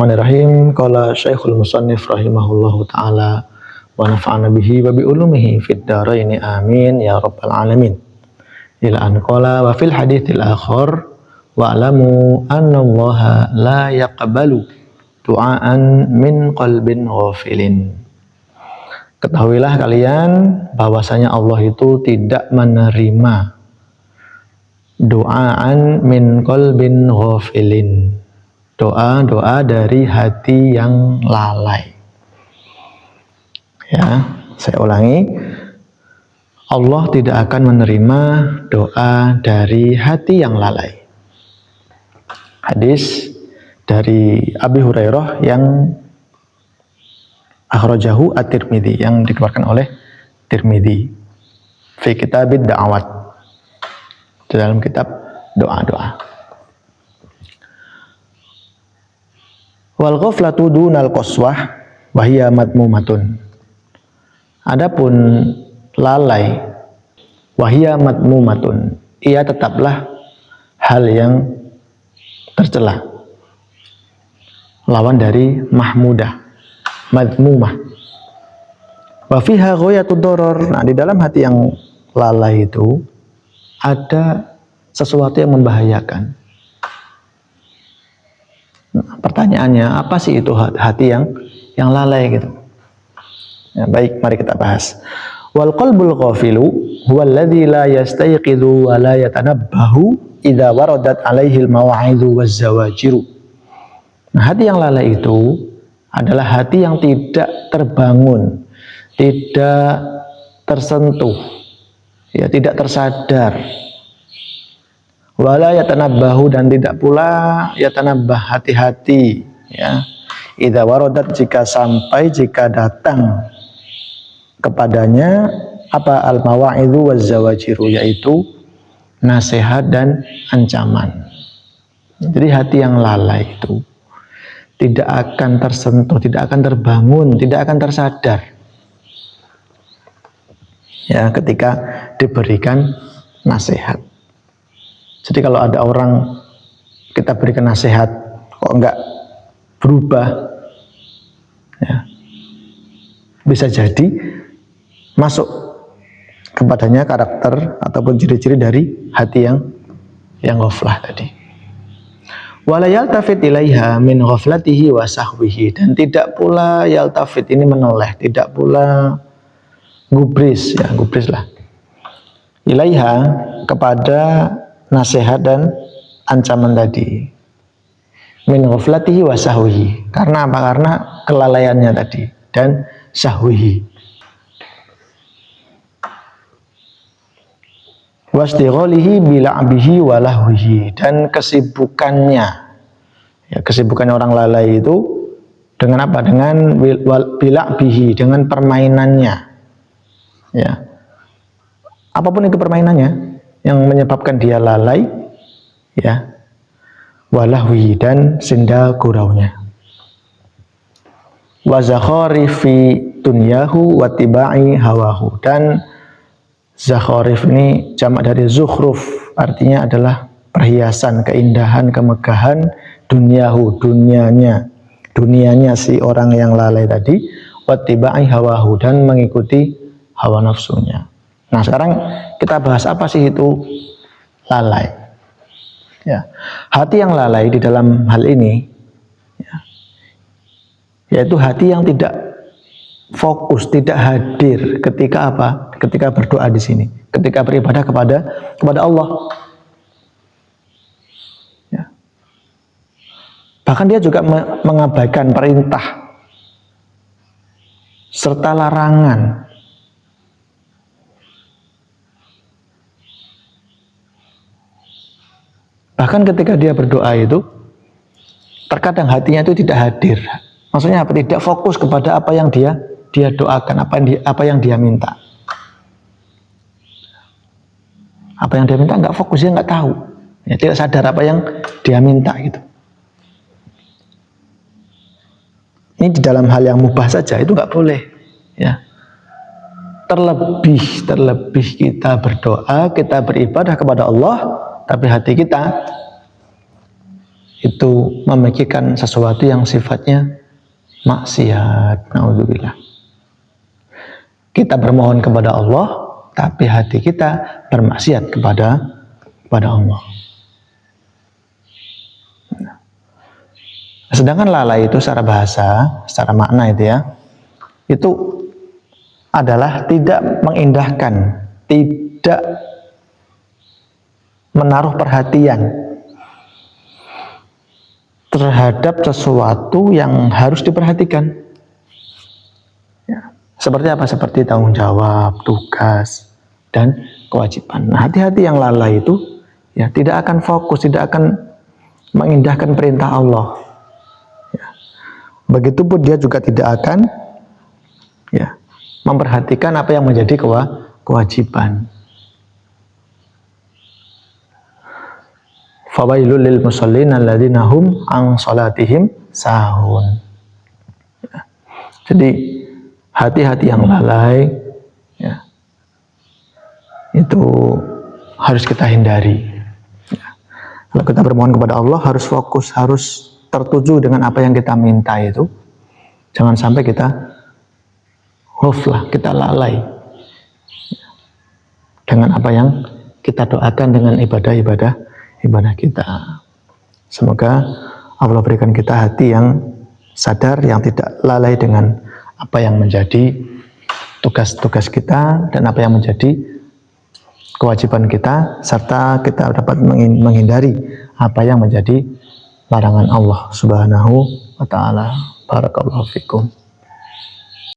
Bismillahirrahmanirrahim. Qala Syekhul Musannif rahimahullahu taala wa nafa'ana bihi wa bi ulumihi fid dharain amin ya rabbal alamin. Ila an qala wa fil haditsil akhar wa alamu anna Allah la yaqbalu du'aan min qalbin ghafilin. Ketahuilah kalian bahwasanya Allah itu tidak menerima du'aan min qalbin ghafilin. Doa-doa dari hati yang lalai. Ya, saya ulangi. Allah tidak akan menerima doa dari hati yang lalai. Hadis dari Abi Hurairah yang akhrajahu at-Tirmidzi, yang dikeluarkan oleh Tirmidzi fi kitabid da'awat, dalam kitab doa-doa. Wal ghaflatu dunal qaswah wa hiya madmumatun. Adapun lalai wa hiya madmumatun, ia tetaplah hal yang tercela. Lawan dari mahmudah, madmumah. Wa fiha ghayatud darar. Nah, di dalam hati yang lalai itu ada sesuatu yang membahayakan. Nah, pertanyaannya, apa sih itu hati yang lalai gitu? Ya, baik, mari kita bahas. Wal qalbul ghafilu huwa alladhi la yastayqidhu wa la yatanabbahu idza waradat alaihi al mawa'idhu waz zawajiru. Nah, hati yang lalai itu adalah hati yang tidak terbangun, tidak tersentuh, ya, tidak tersadar. Wala yatanabbahu, dan tidak pula yatanabbah, hati-hati, ya. Idza waradat, jika datang kepadanya apa al mawa'idhu waz zawajiru, yaitu nasihat dan ancaman. Jadi hati yang lalai itu tidak akan tersentuh, tidak akan terbangun, tidak akan tersadar, ya, ketika diberikan nasihat. Jadi kalau ada orang kita berikan nasihat kok enggak berubah, ya, bisa jadi masuk kepadanya karakter ataupun ciri-ciri dari hati yang ghaflah tadi. Wala yaltafit ilaiha min ghaflatihi wa sahwihi, dan tidak pula yaltafit ini menoleh, tidak pula gubris, ya, gubris lah, ilaiha, kepada nasihat dan ancaman tadi. Min ghaflatihi wa sahwihi, karena apa? Karena kelalaiannya tadi dan sahwihi. Wasdighalihi bila'bihi wa lahwihi, dan kesibukannya, ya, kesibukannya orang lalai itu dengan apa? Dengan bila'bihi, dengan permainannya, ya. Apapun itu permainannya yang menyebabkan dia lalai, ya, walahwi, dan senda guraunya. Wa zakharifi dunyahu wa tibai hawahu, dan zakharif ini jamak dari zukhruf, artinya adalah perhiasan, keindahan, kemegahan, dunyahu, dunianya si orang yang lalai tadi, wa tibai hawahu, dan mengikuti hawa nafsunya. Nah, sekarang kita bahas apa sih itu lalai. Ya, hati yang lalai di dalam hal ini, ya, yaitu hati yang tidak fokus, tidak hadir ketika apa? Ketika berdoa di sini, ketika beribadah kepada Allah. Ya. Bahkan dia juga mengabaikan perintah serta larangan. Bahkan ketika dia berdoa itu, terkadang hatinya itu tidak hadir. Maksudnya apa? Tidak fokus kepada apa yang dia doakan, apa yang dia minta. Apa yang dia minta nggak fokus, dia nggak tahu, ya, tidak sadar apa yang dia minta gitu. Ini di dalam hal yang mubah saja itu nggak boleh, ya. Terlebih kita berdoa, kita beribadah kepada Allah, tapi hati kita itu memikirkan sesuatu yang sifatnya maksiat. Naudzubillah. Kita bermohon kepada Allah, tapi hati kita bermaksiat kepada Allah. Sedangkan lalai itu secara bahasa, secara makna itu ya, itu adalah tidak mengindahkan, tidak menaruh perhatian terhadap sesuatu yang harus diperhatikan. Ya. Seperti apa? Seperti tanggung jawab, tugas, dan kewajiban. Nah, hati-hati yang lalai itu ya tidak akan fokus, tidak akan mengindahkan perintah Allah. Ya. Begitupun dia juga tidak akan ya memperhatikan apa yang menjadi kewajiban. Fawailul lil musallin alladzina hum an salatihim sahun. Ya. Jadi hati-hati yang lalai ya, itu harus kita hindari. Ya. Kalau kita bermohon kepada Allah harus fokus, harus tertuju dengan apa yang kita minta itu. Jangan sampai kita kita lalai ya, dengan apa yang kita doakan dengan ibadah kita. Semoga Allah berikan kita hati yang sadar, yang tidak lalai dengan apa yang menjadi tugas-tugas kita dan apa yang menjadi kewajiban kita, serta kita dapat menghindari apa yang menjadi larangan Allah Subhanahu wa ta'ala. Barakallahu fikum.